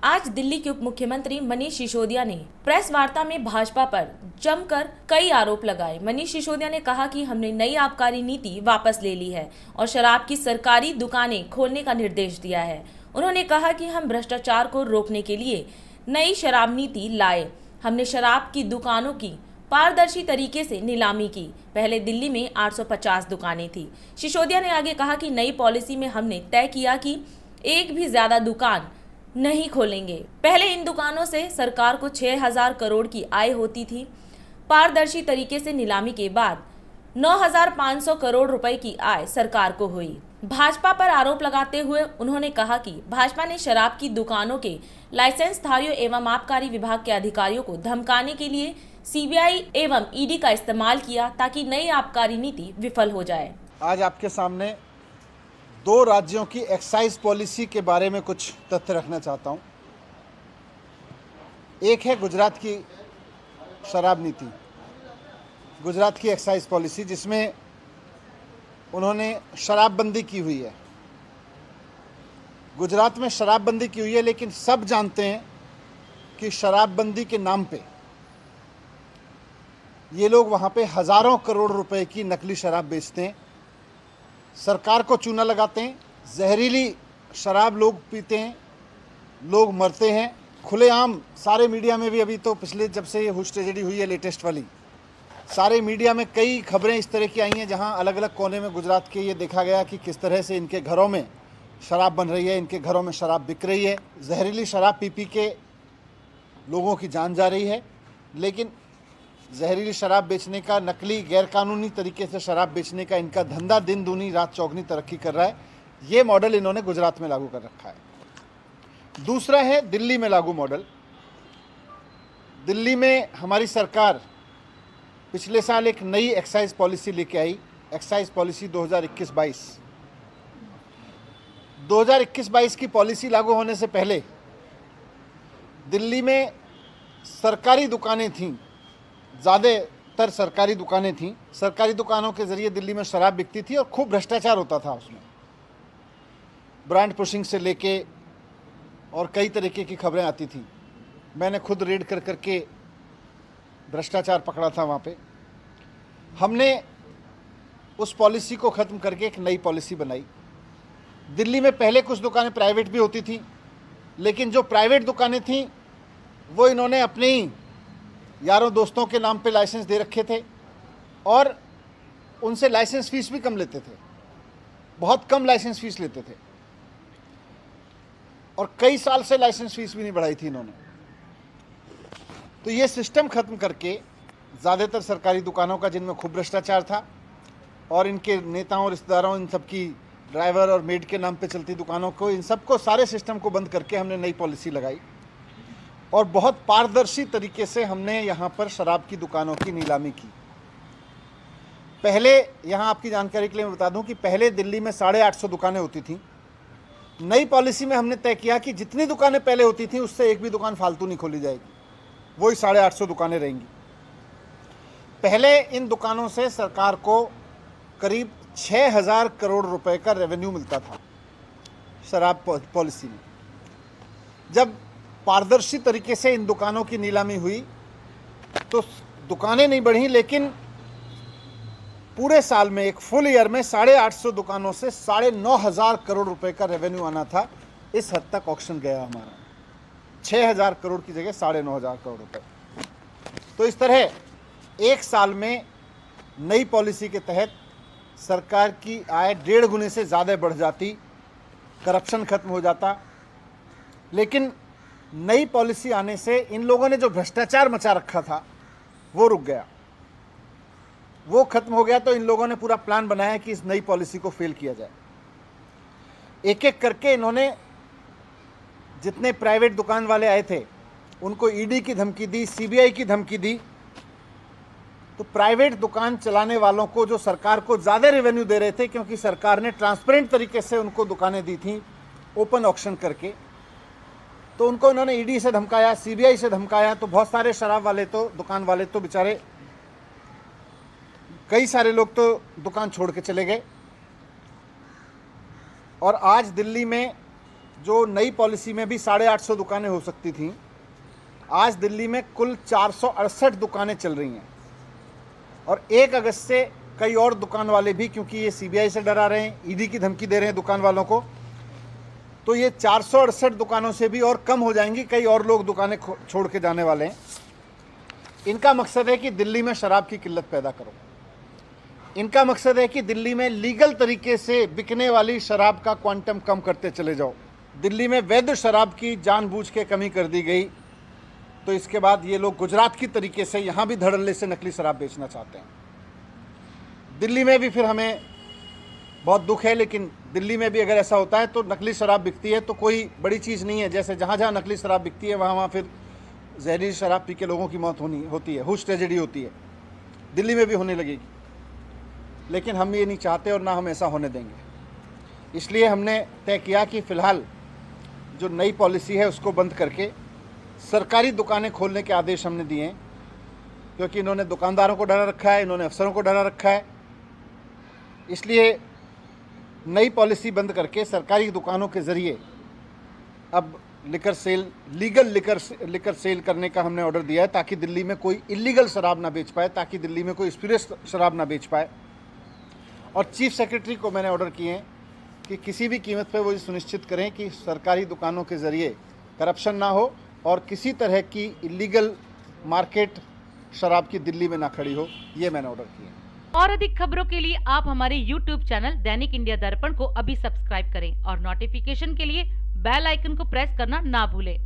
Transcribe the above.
आज दिल्ली के उप मुख्यमंत्री मनीष सिसोदिया ने प्रेस वार्ता में भाजपा पर जमकर कई आरोप लगाए। मनीष सिसोदिया ने कहा कि हमने नई आबकारी नीति वापस ले ली है और शराब की सरकारी दुकानें खोलने का निर्देश दिया है। उन्होंने कहा कि हम भ्रष्टाचार को रोकने के लिए नई शराब नीति लाए। हमने शराब की दुकानों की पारदर्शी तरीके से नीलामी की। पहले दिल्ली में 850 दुकानें थी। सिसोदिया ने आगे कहा कि नई पॉलिसी में हमने तय किया कि एक भी ज्यादा दुकान नहीं खोलेंगे। पहले इन दुकानों से सरकार को 6000 करोड़ की आय होती थी। पारदर्शी तरीके से नीलामी के बाद 9500 करोड़ रुपए की आय सरकार को हुई। भाजपा पर आरोप लगाते हुए उन्होंने कहा कि भाजपा ने शराब की दुकानों के लाइसेंसधारियों एवं आबकारी विभाग के अधिकारियों को धमकाने के लिए सीबीआई एवं ईडी का इस्तेमाल किया ताकि नई आबकारी नीति विफल हो जाए। आज आपके सामने दो राज्यों की एक्साइज पॉलिसी के बारे में कुछ तथ्य रखना चाहता हूं। एक है गुजरात की शराब नीति, गुजरात की एक्साइज पॉलिसी, जिसमें उन्होंने शराबबंदी की हुई है। गुजरात में शराबबंदी की हुई है, लेकिन सब जानते हैं कि शराबबंदी के नाम पे ये लोग वहाँ पे हज़ारों करोड़ रुपए की नकली शराब बेचते हैं, सरकार को चूना लगाते हैं, जहरीली शराब लोग पीते हैं, लोग मरते हैं खुलेआम। सारे मीडिया में भी, अभी तो पिछले जब से ये हुश ट्रेजेडी हुई है लेटेस्ट वाली, सारे मीडिया में कई खबरें इस तरह की आई हैं जहां अलग अलग कोने में गुजरात के ये देखा गया कि किस तरह से इनके घरों में शराब बन रही है, इनके घरों में शराब बिक रही है, जहरीली शराब पी पी के लोगों की जान जा रही है। लेकिन जहरीली शराब बेचने का, नकली गैरकानूनी तरीके से शराब बेचने का इनका धंधा दिन दूनी रात चौगनी तरक्की कर रहा है। ये मॉडल इन्होंने गुजरात में लागू कर रखा है। दूसरा है दिल्ली में लागू मॉडल। दिल्ली में हमारी सरकार पिछले साल एक नई एक्साइज पॉलिसी लेके आई, एक्साइज पॉलिसी 2021-22। 2021-22 की पॉलिसी लागू होने से पहले दिल्ली में सरकारी दुकानें थीं, ज़्यादातर सरकारी दुकानें थीं। सरकारी दुकानों के ज़रिए दिल्ली में शराब बिकती थी और खूब भ्रष्टाचार होता था उसमें, ब्रांड पुशिंग से लेके और कई तरीके की खबरें आती थी। मैंने खुद रेड कर करके भ्रष्टाचार पकड़ा था वहाँ पे। हमने उस पॉलिसी को ख़त्म करके एक नई पॉलिसी बनाई। दिल्ली में पहले कुछ दुकानें प्राइवेट भी होती थी, लेकिन जो प्राइवेट दुकानें थीं वो इन्होंने अपने ही यारों दोस्तों के नाम पे लाइसेंस दे रखे थे और उनसे लाइसेंस फ़ीस भी कम लेते थे, बहुत कम लाइसेंस फ़ीस लेते थे और कई साल से लाइसेंस फ़ीस भी नहीं बढ़ाई थी इन्होंने। तो ये सिस्टम ख़त्म करके ज़्यादातर सरकारी दुकानों का, जिनमें खूब भ्रष्टाचार था, और इनके नेताओं, रिश्तेदारों, इन सब की ड्राइवर और मेड के नाम पे चलती दुकानों को, इन सबको, सारे सिस्टम को बंद करके हमने नई पॉलिसी लगाई और बहुत पारदर्शी तरीके से हमने यहाँ पर शराब की दुकानों की नीलामी की। पहले, यहाँ आपकी जानकारी के लिए मैं बता दूँ कि पहले दिल्ली में 850 दुकानें होती थीं। नई पॉलिसी में हमने तय किया कि जितनी दुकानें पहले होती थीं उससे एक भी दुकान फालतू नहीं खोली जाएगी, वही 850 दुकानें रहेंगी। पहले इन दुकानों से सरकार को करीब 6000 करोड़ रुपए का रेवेन्यू मिलता था शराब पॉलिसी में। जब पारदर्शी तरीके से इन दुकानों की नीलामी हुई तो दुकानें नहीं बढ़ी, लेकिन पूरे साल में, एक फुल ईयर में 850 दुकानों से 9500 करोड़ रुपए का रेवेन्यू आना था। इस हद तक ऑक्शन गया हमारा, 6000 करोड़ की जगह 9500 करोड़ रुपए। तो इस तरह एक साल में नई पॉलिसी के तहत सरकार की आय 1.5 गुने से ज़्यादा बढ़ जाती, करप्शन खत्म हो जाता। लेकिन नई पॉलिसी आने से इन लोगों ने जो भ्रष्टाचार मचा रखा था वो रुक गया, वो खत्म हो गया। तो इन लोगों ने पूरा प्लान बनाया कि इस नई पॉलिसी को फेल किया जाए। एक एक करके इन्होंने जितने प्राइवेट दुकान वाले आए थे उनको ईडी की धमकी दी, सीबीआई की धमकी दी। तो प्राइवेट दुकान चलाने वालों को, जो सरकार को ज़्यादा रेवेन्यू दे रहे थे, क्योंकि सरकार ने ट्रांसपेरेंट तरीके से उनको दुकानें दी थी ओपन ऑक्शन करके, तो उनको इन्होंने ईडी से धमकाया, सीबीआई से धमकाया। तो बहुत सारे शराब वाले तो, दुकान वाले तो बेचारे, कई सारे लोग तो दुकान छोड़ के चले गए। और आज दिल्ली में जो नई पॉलिसी में भी 850 दुकानें हो सकती थीं, आज दिल्ली में कुल 468 दुकानें चल रही हैं। और 1 अगस्त से कई और दुकान वाले भी, क्योंकि ये सीबीआई से डरा रहे हैं, ईडी की धमकी दे रहे हैं दुकान वालों को, तो ये 468 दुकानों से भी और कम हो जाएंगी। कई और लोग दुकानें छोड़ के जाने वाले हैं। इनका मकसद है कि दिल्ली में शराब की किल्लत पैदा करो। इनका मकसद है कि दिल्ली में लीगल तरीके से बिकने वाली शराब का क्वांटम कम करते चले जाओ। दिल्ली में वैध शराब की जानबूझ के कमी कर दी गई, तो इसके बाद ये लोग गुजरात की तरीके से यहाँ भी धड़ल्ले से नकली शराब बेचना चाहते हैं। दिल्ली में भी फिर हमें बहुत दुख है, लेकिन दिल्ली में भी अगर ऐसा होता है तो नकली शराब बिकती है तो कोई बड़ी चीज़ नहीं है। जैसे जहाँ जहाँ नकली शराब बिकती है वहाँ वहाँ फिर जहरीली शराब पी के लोगों की मौत होती है, हुश ट्रेजेडी होती है। दिल्ली में भी होने लगेगी, लेकिन हम ये नहीं चाहते और ना हम ऐसा होने देंगे। इसलिए हमने तय किया कि फ़िलहाल जो नई पॉलिसी है उसको बंद करके सरकारी दुकानें खोलने के आदेश हमने दिए हैं, क्योंकि इन्होंने दुकानदारों को डरा रखा है, इन्होंने अफसरों को डरा रखा है। इसलिए नई पॉलिसी बंद करके सरकारी दुकानों के ज़रिए अब लीगल लिकर सेल करने का हमने ऑर्डर दिया है, ताकि दिल्ली में कोई इलीगल शराब ना बेच पाए, ताकि दिल्ली में कोई स्पिरिट शराब ना बेच पाए। और चीफ सेक्रेटरी को मैंने ऑर्डर किए हैं कि किसी भी कीमत पर वो ये सुनिश्चित करें कि सरकारी दुकानों के ज़रिए करप्शन ना हो और किसी तरह की इलीगल मार्केट शराब की दिल्ली में ना खड़ी हो। ये मैंने ऑर्डर किया है। और अधिक खबरों के लिए आप हमारे YouTube चैनल दैनिक इंडिया दर्पण को अभी सब्सक्राइब करें और नोटिफिकेशन के लिए बेल आइकन को प्रेस करना ना भूलें।